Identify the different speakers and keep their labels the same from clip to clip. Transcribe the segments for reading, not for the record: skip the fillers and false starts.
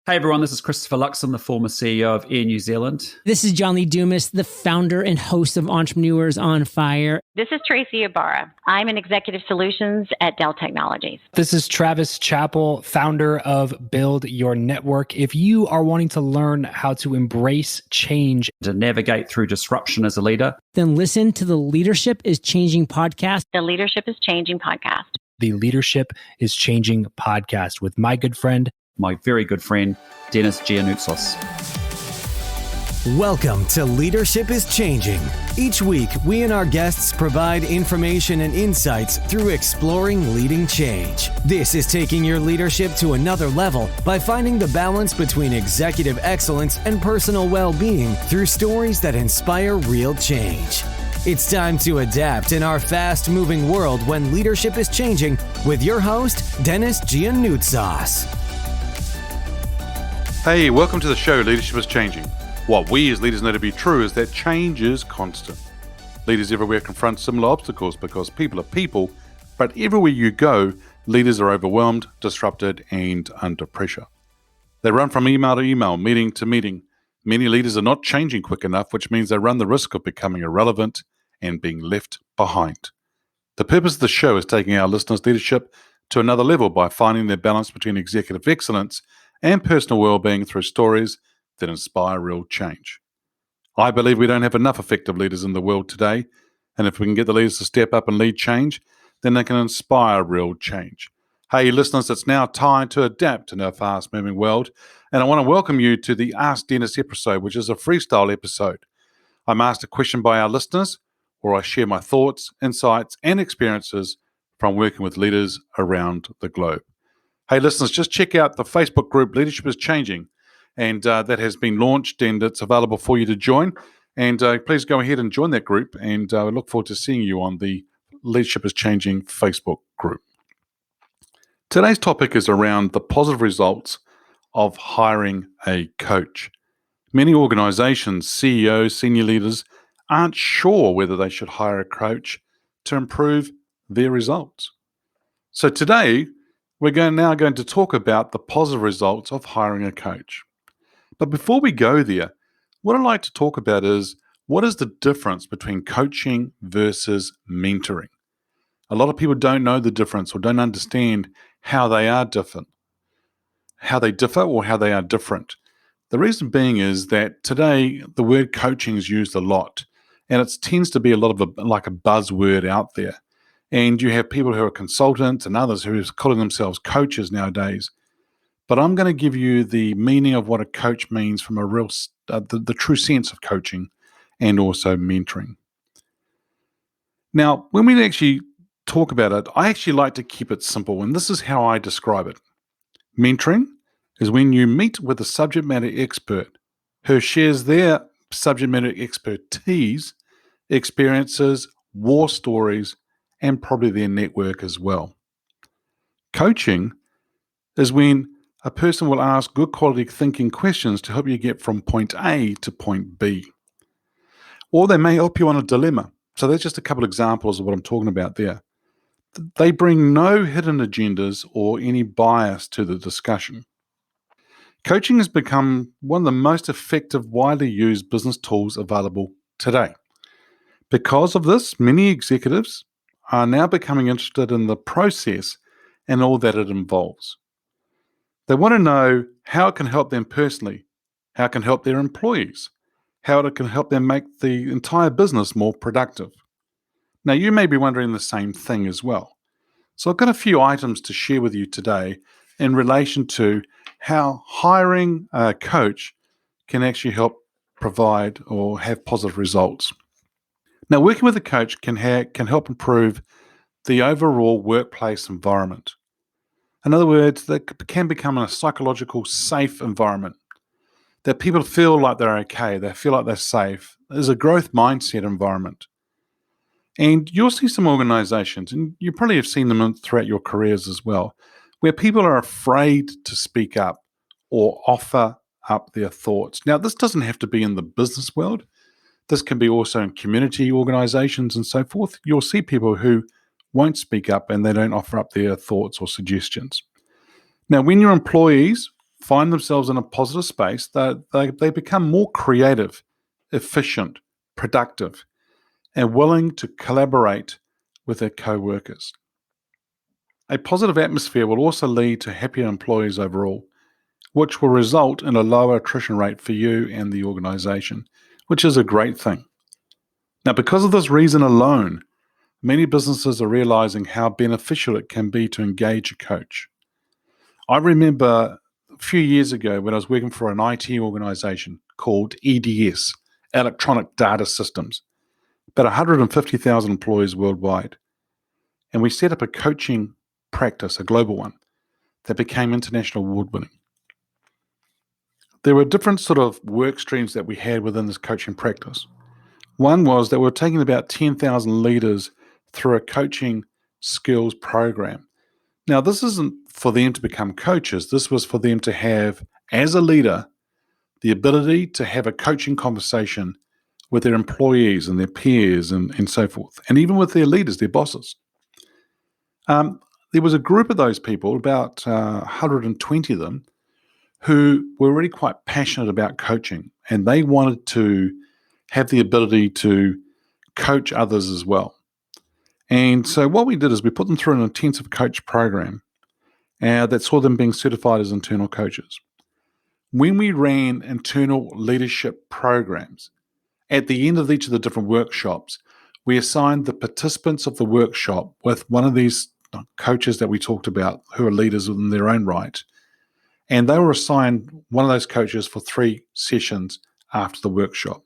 Speaker 1: Hey everyone, this is Christopher Luxon, the former CEO of Air New Zealand.
Speaker 2: This is John Lee Dumas, the founder and host of Entrepreneurs on Fire.
Speaker 3: This is Tracy Ibarra. I'm in Executive Solutions at Dell Technologies.
Speaker 4: This is Travis Chappell, founder of Build Your Network. If you are wanting to learn how to embrace change,
Speaker 1: To navigate through disruption as a leader,
Speaker 2: Then listen to the Leadership is Changing podcast.
Speaker 3: The Leadership is Changing podcast.
Speaker 4: the Leadership is Changing podcast with my good friend,
Speaker 1: my very good friend, Denis Giannoutsos.
Speaker 5: Welcome to Leadership is Changing. Each week, we and our guests provide information and insights through exploring leading change. This is taking your leadership to another level by finding the balance between executive excellence and personal well-being through stories that inspire real change. It's time to adapt in our fast-moving world when leadership is changing with your host, Denis Giannoutsos.
Speaker 6: Hey, welcome to the show, Leadership is Changing. What we as leaders know to be true is that change is constant. Leaders everywhere confront similar obstacles because people are people, but everywhere you go, leaders are overwhelmed, disrupted, and under pressure. They run from email to email, meeting to meeting. Many leaders are not changing quick enough, which means they run the risk of becoming irrelevant and being left behind. The purpose of the show is taking our listeners' leadership to another level by finding their balance between executive excellence and personal well-being through stories that inspire real change. I believe we don't have enough effective leaders in the world today, and if we can get the leaders to step up and lead change, then they can inspire real change. Hey listeners, it's now time to adapt in our fast-moving world, and I want to welcome you to the Ask Denis episode, which is a freestyle episode. I'm asked a question by our listeners, where I share my thoughts, insights, and experiences from working with leaders around the globe. Hey listeners, just check out the Facebook group Leadership is Changing, and that has been launched and it's available for you to join. And please go ahead and join that group, and I look forward to seeing you on the Leadership is Changing Facebook group. Today's topic is around the positive results of hiring a coach. Many organizations, CEOs, senior leaders aren't sure whether they should hire a coach to improve their results. So today, we're now going to talk about the positive results of hiring a coach. But before we go there, what I'd like to talk about is what is the difference between coaching versus mentoring? A lot of people don't know the difference or don't understand how they are different, how they differ or how they are different. The reason being is that today the word coaching is used a lot, and it tends to be a lot of like a buzzword out there. And you have people who are consultants and others who are calling themselves coaches nowadays. But I'm going to give you the meaning of what a coach means from a real, the true sense of coaching and also mentoring. Now, when we actually talk about it, I actually like to keep it simple, and this is how I describe it. Mentoring is when you meet with a subject matter expert who shares their subject matter expertise, experiences, war stories, and probably their network as well. Coaching is when a person will ask good quality thinking questions to help you get from point A to point B. Or they may help you on a dilemma. So that's just a couple of examples of what I'm talking about there. They bring no hidden agendas or any bias to the discussion. Coaching has become one of the most effective, widely used business tools available today. Because of this, many executives are now becoming interested in the process and all that it involves. They want to know how it can help them personally, how it can help their employees, how it can help them make the entire business more productive. Now, you may be wondering the same thing as well. So I've got a few items to share with you today in relation to how hiring a coach can actually help provide or have positive results. Now, working with a coach can help improve the overall workplace environment. In other words, that can become a psychological safe environment, that people feel like they're okay, they feel like they're safe. There's a growth mindset environment. And you'll see some organizations, and you probably have seen them throughout your careers as well, where people are afraid to speak up or offer up their thoughts. Now, this doesn't have to be in the business world. This can be also in community organizations and so forth. You'll see people who won't speak up and they don't offer up their thoughts or suggestions. Now, when your employees find themselves in a positive space, they become more creative, efficient, productive, and willing to collaborate with their co-workers. A positive atmosphere will also lead to happier employees overall, which will result in a lower attrition rate for you and the organization, which is a great thing. Now, because of this reason alone, many businesses are realizing how beneficial it can be to engage a coach. I remember a few years ago when I was working for an IT organization called EDS, Electronic Data Systems, about 150,000 employees worldwide. And we set up a coaching practice, a global one, that became international award-winning. There were different sort of work streams that we had within this coaching practice. One was that we were taking about 10,000 leaders through a coaching skills program. Now, this isn't for them to become coaches. This was for them to have, as a leader, the ability to have a coaching conversation with their employees and their peers and so forth, and even with their leaders, their bosses. There was a group of those people, about 120 of them, who were really quite passionate about coaching, and they wanted to have the ability to coach others as well. And so what we did is we put them through an intensive coach program that saw them being certified as internal coaches. When we ran internal leadership programs, at the end of each of the different workshops, we assigned the participants of the workshop with one of these coaches that we talked about who are leaders in their own right. And they were assigned one of those coaches for 3 sessions after the workshop.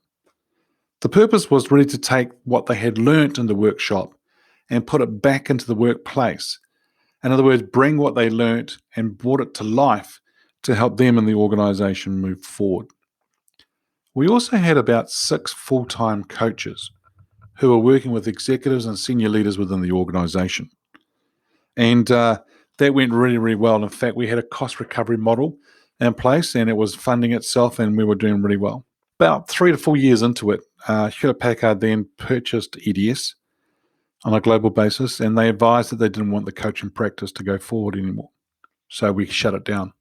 Speaker 6: The purpose was really to take what they had learnt in the workshop and put it back into the workplace. In other words, bring what they learnt and brought it to life to help them and the organization move forward. We also had about 6 full-time coaches who were working with executives and senior leaders within the organization. And that went really, really well. In fact, we had a cost recovery model in place and it was funding itself and we were doing really well. About 3 to 4 years into it, Hewlett-Packard then purchased EDS on a global basis, and they advised that they didn't want the coaching practice to go forward anymore. So we shut it down.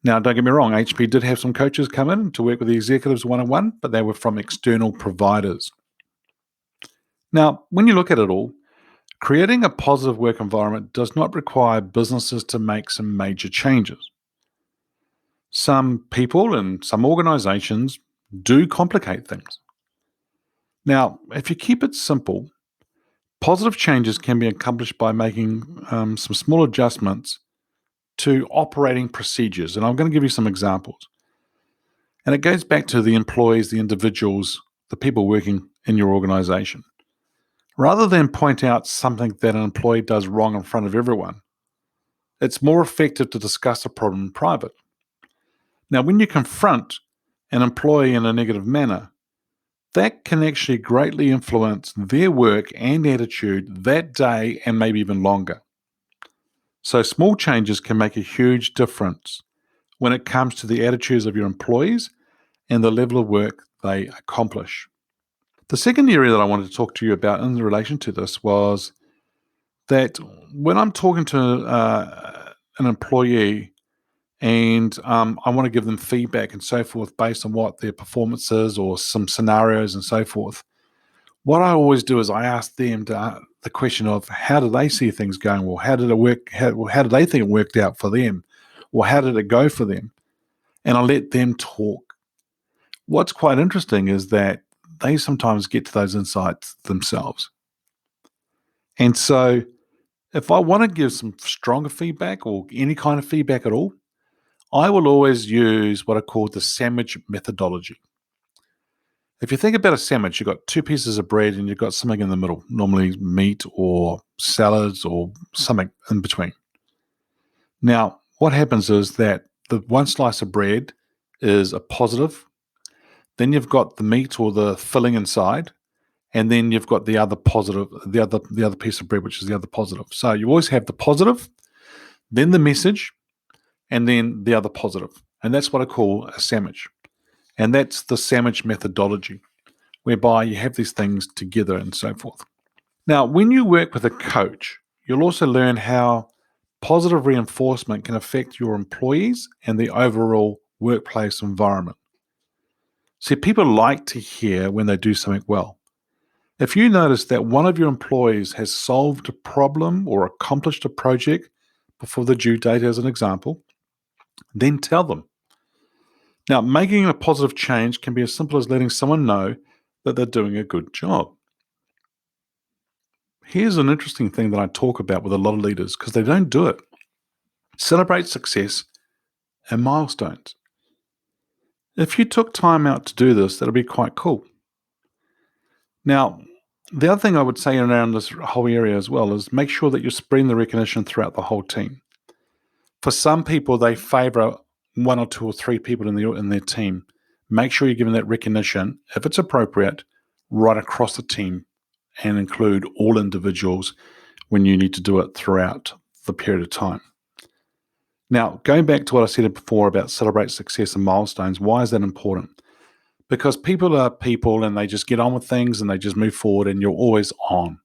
Speaker 6: Now, don't get me wrong, HP did have some coaches come in to work with the executives one-on-one, but they were from external providers. Now, when you look at it all, creating a positive work environment does not require businesses to make some major changes. Some people and some organizations do complicate things. Now, if you keep it simple, positive changes can be accomplished by making some small adjustments to operating procedures. And I'm going to give you some examples. And it goes back to the employees, the individuals, the people working in your organization. Rather than point out something that an employee does wrong in front of everyone, it's more effective to discuss a problem in private. Now, when you confront an employee in a negative manner, that can actually greatly influence their work and attitude that day and maybe even longer. So small changes can make a huge difference when it comes to the attitudes of your employees and the level of work they accomplish. The second area that I wanted to talk to you about in relation to this was that when I'm talking to an employee and I want to give them feedback and so forth based on what their performance is or some scenarios and so forth, what I always do is I ask them the question of how do they see things going? Well, how did it work? How did they think it worked out for them? Or how did it go for them? And I let them talk. What's quite interesting is that they sometimes get to those insights themselves. And so if I want to give some stronger feedback or any kind of feedback at all, I will always use what I call the sandwich methodology. If you think about a sandwich, you've got 2 pieces of bread and you've got something in the middle, normally meat or salads or something in between. Now, what happens is that the one slice of bread is a positive, then you've got the meat or the filling inside, and then you've got the other positive, the other piece of bread, which is the other positive. So you always have the positive, then the message, and then the other positive. And that's what I call a sandwich. And that's the sandwich methodology, whereby you have these things together and so forth. Now, when you work with a coach, you'll also learn how Positive reinforcement can affect your employees and the overall workplace environment. See, people like to hear when they do something well. If you notice that one of your employees has solved a problem or accomplished a project before the due date, as an example, then tell them. Now, making a positive change can be as simple as letting someone know that they're doing a good job. Here's an interesting thing that I talk about with a lot of leaders because they don't do it. Celebrate success and milestones. If you took time out to do this, that'll be quite cool. Now, the other thing I would say around this whole area as well is make sure that you're spreading the recognition throughout the whole team. For some people, they favor one or two or three people in their team. Make sure you're giving that recognition, if it's appropriate, right across the team and include all individuals when you need to do it throughout the period of time. Now, going back to what I said before about celebrate success and milestones, why is that important? Because people are people and they just get on with things and they just move forward and you're always on.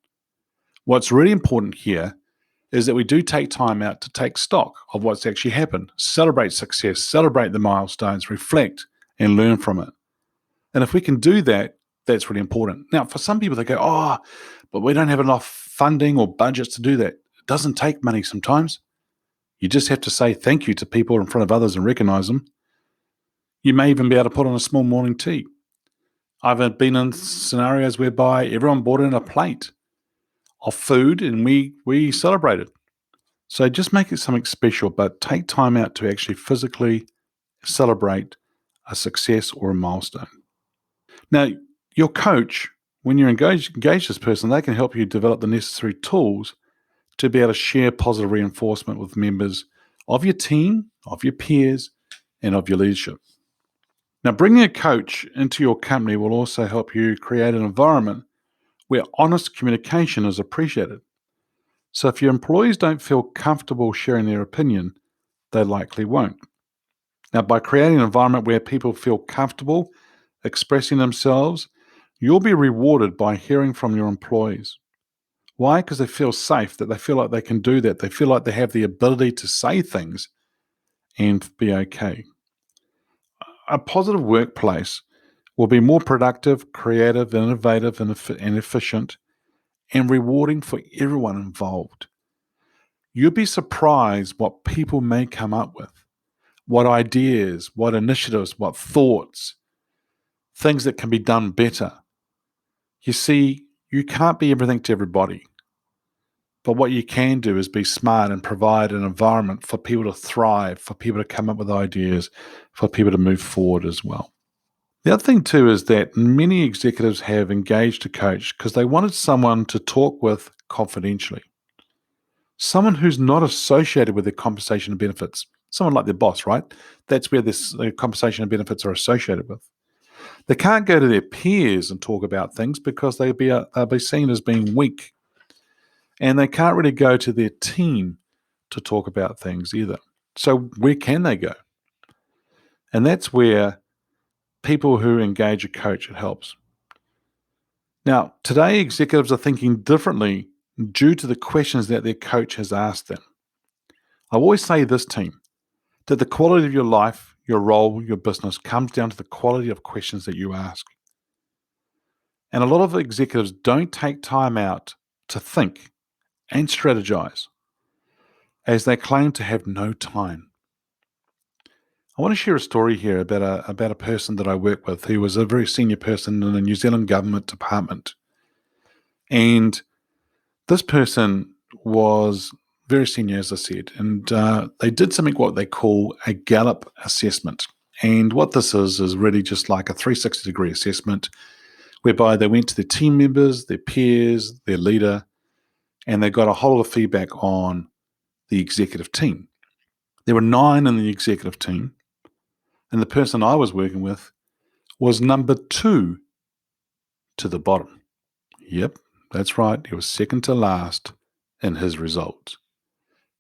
Speaker 6: What's really important here is that we do take time out to take stock of what's actually happened, celebrate success, celebrate the milestones, reflect and learn from it. And if we can do that, that's really important. Now, for some people, they go, but we don't have enough funding or budgets to do that. It doesn't take money sometimes. You just have to say thank you to people in front of others and recognize them. You may even be able to put on a small morning tea. I've been in scenarios whereby everyone brought in a plate of food and we celebrated. So just make it something special, but take time out to actually physically celebrate a success or a milestone. Now, your coach, when you engage this person, they can help you develop the necessary tools to be able to share positive reinforcement with members of your team, of your peers, and of your leadership. Now, bringing a coach into your company will also help you create an environment where honest communication is appreciated. So if your employees don't feel comfortable sharing their opinion, they likely won't. Now, by creating an environment where people feel comfortable expressing themselves, you'll be rewarded by hearing from your employees. Why? Because they feel safe, that they feel like they can do that. They feel like they have the ability to say things and be okay. A positive workplace will be more productive, creative, innovative, and efficient, and rewarding for everyone involved. You'll be surprised what people may come up with, what ideas, what initiatives, what thoughts, things that can be done better. You see, you can't be everything to everybody. But what you can do is be smart and provide an environment for people to thrive, for people to come up with ideas, for people to move forward as well. The other thing too is that many executives have engaged a coach because they wanted someone to talk with confidentially. Someone who's not associated with their compensation and benefits. Someone like their boss, right? That's where their compensation and benefits are associated with. They can't go to their peers and talk about things because they'll be seen as being weak. And they can't really go to their team to talk about things either. So where can they go? And that's where people who engage a coach, it helps. Now, today executives are thinking differently due to the questions that their coach has asked them. I always say this, team, that the quality of your life, your role, your business comes down to the quality of questions that you ask. And a lot of executives don't take time out to think and strategize, as they claim to have no time. I want to share a story here about a person that I work with who was a very senior person in the New Zealand government department. And this person was very senior, as I said, and they did something what they call a Gallup assessment. And what this is really just like a 360-degree assessment whereby they went to their team members, their peers, their leader, and they got a whole lot of feedback on the executive team. There were 9 in the executive team, and the person I was working with was number 2 to the bottom. Yep, that's right. He was second to last in his results.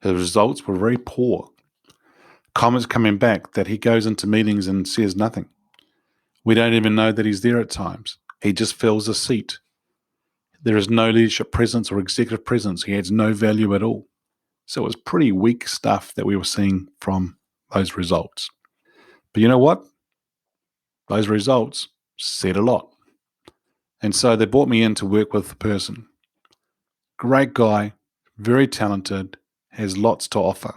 Speaker 6: His results were very poor. Comments coming back that he goes into meetings and says nothing. We don't even know that he's there at times. He just fills a seat. There is no leadership presence or executive presence. He adds no value at all. So it was pretty weak stuff that we were seeing from those results. But you know what? Those results said a lot. And so they brought me in to work with the person. Great guy, very talented, has lots to offer.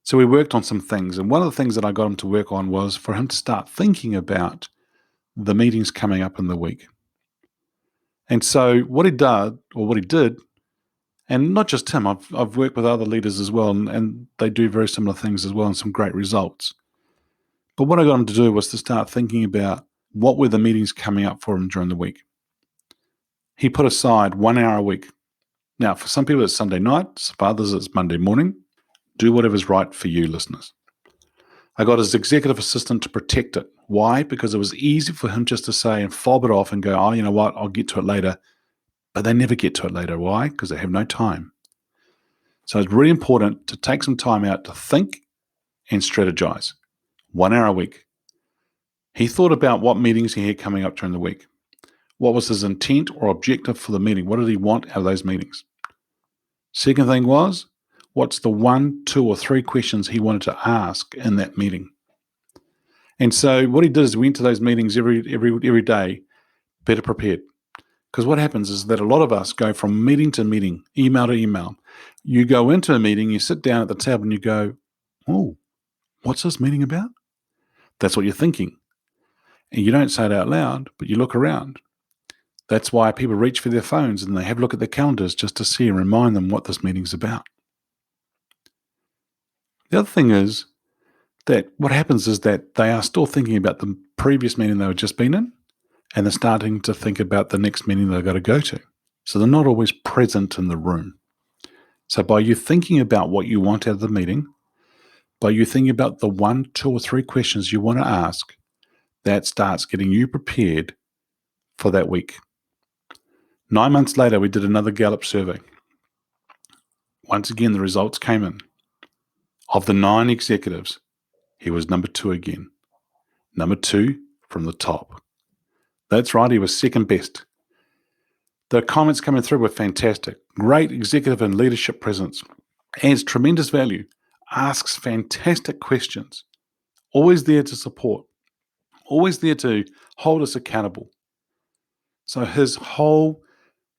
Speaker 6: So we worked on some things. And one of the things that I got him to work on was for him to start thinking about the meetings coming up in the week. And so what he did, and not just him, I've worked with other leaders as well, and they do very similar things as well and some great results. But what I got him to do was to start thinking about what were the meetings coming up for him during the week. He put aside 1 hour a week. Now, for some people it's Sunday night, for others it's Monday morning. Do whatever's right for you, listeners. I got his executive assistant to protect it. Why? Because it was easy for him just to say and fob it off and go, oh, you know what, I'll get to it later. But they never get to it later. Why? Because they have no time. So it's really important to take some time out to think and strategize. 1 hour a week. He thought about what meetings he had coming up during the week. What was his intent or objective for the meeting? What did he want out of those meetings? Second thing was, what's the 1, 2, or 3 questions he wanted to ask in that meeting? And so what he did is he went to those meetings every day better prepared. Because what happens is that a lot of us go from meeting to meeting, email to email. You go into a meeting, you sit down at the table and you go, oh, what's this meeting about? That's what you're thinking. And you don't say it out loud, but you look around. That's why people reach for their phones and they have a look at their calendars just to see and remind them what this meeting's about. The other thing is that what happens is that they are still thinking about the previous meeting they were just been in, and they're starting to think about the next meeting they've got to go to. So they're not always present in the room. So by you thinking about what you want out of the meeting, by you thinking about the 1, 2, or 3 questions you want to ask, that starts getting you prepared for that week. 9 months later, we did another Gallup survey. Once again, the results came in. Of the 9 executives, he was number 2 again. Number 2 from the top. That's right, he was second best. The comments coming through were fantastic. Great executive and leadership presence. Adds tremendous value. Asks fantastic questions. Always there to support. Always there to hold us accountable. So his whole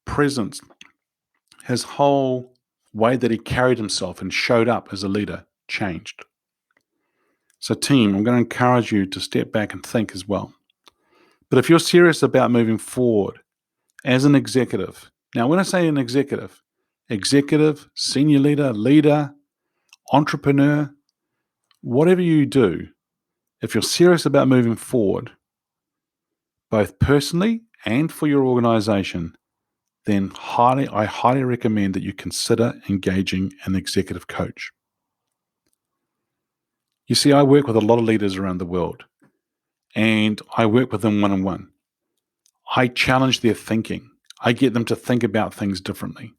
Speaker 6: presence, his whole way that he carried himself and showed up as a leader changed. So team, I'm going to encourage you to step back and think as well. But if you're serious about moving forward as an executive, now when I say an executive, senior leader, entrepreneur, whatever you do, if you're serious about moving forward, both personally and for your organization, then I highly recommend that you consider engaging an executive coach. You see, I work with a lot of leaders around the world, and I work with them one-on-one. I challenge their thinking. I get them to think about things differently.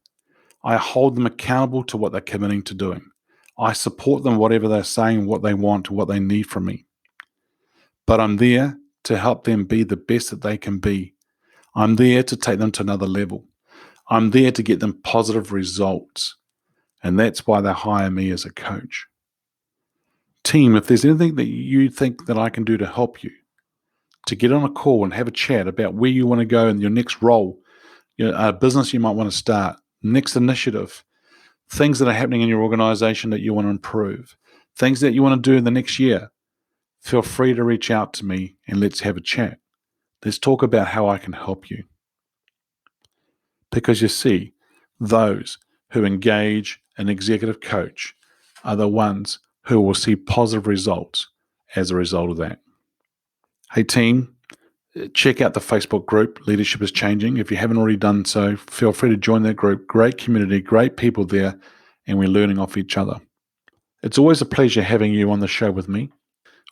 Speaker 6: I hold them accountable to what they're committing to doing. I support them, whatever they're saying, what they want, what they need from me. But I'm there to help them be the best that they can be. I'm there to take them to another level. I'm there to get them positive results. And that's why they hire me as a coach. Team, if there's anything that you think that I can do to help you, to get on a call and have a chat about where you want to go in your next role, a business you might want to start, next initiative, things that are happening in your organization that you want to improve, things that you want to do in the next year, feel free to reach out to me and let's have a chat. Let's talk about how I can help you. Because you see, those who engage an executive coach are the ones who will see positive results as a result of that. Hey team, check out the Facebook group, Leadership is Changing. If you haven't already done so, feel free to join that group. Great community, great people there, and we're learning off each other. It's always a pleasure having you on the show with me.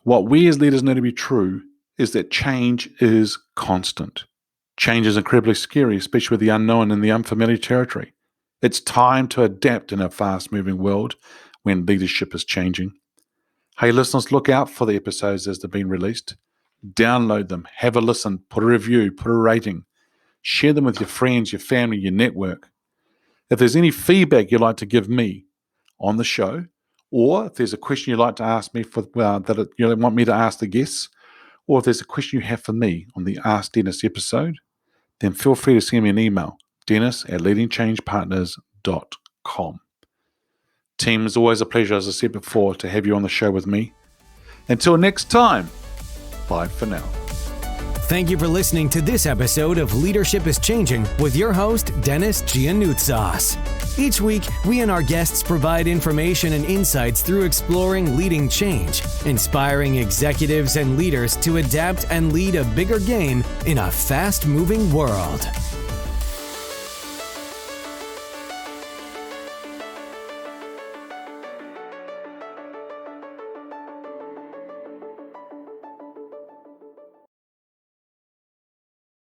Speaker 6: What we as leaders know to be true is that change is constant. Change is incredibly scary, especially with the unknown and the unfamiliar territory. It's time to adapt in a fast-moving world when leadership is changing. Hey, listeners, look out for the episodes as they're being released. Download them, have a listen, put a review, put a rating. Share them with your friends, your family, your network. If there's any feedback you'd like to give me on the show, or if there's a question you'd like to ask me you want me to ask the guests, or if there's a question you have for me on the Ask Denis episode, then feel free to send me an email, dennis@leadingchangepartners.com. Team, it's always a pleasure, as I said before, to have you on the show with me. Until next time, bye for now.
Speaker 5: Thank you for listening to this episode of Leadership is Changing with your host, Denis Giannoutsas. Each week, we and our guests provide information and insights through exploring leading change, inspiring executives and leaders to adapt and lead a bigger game in a fast-moving world.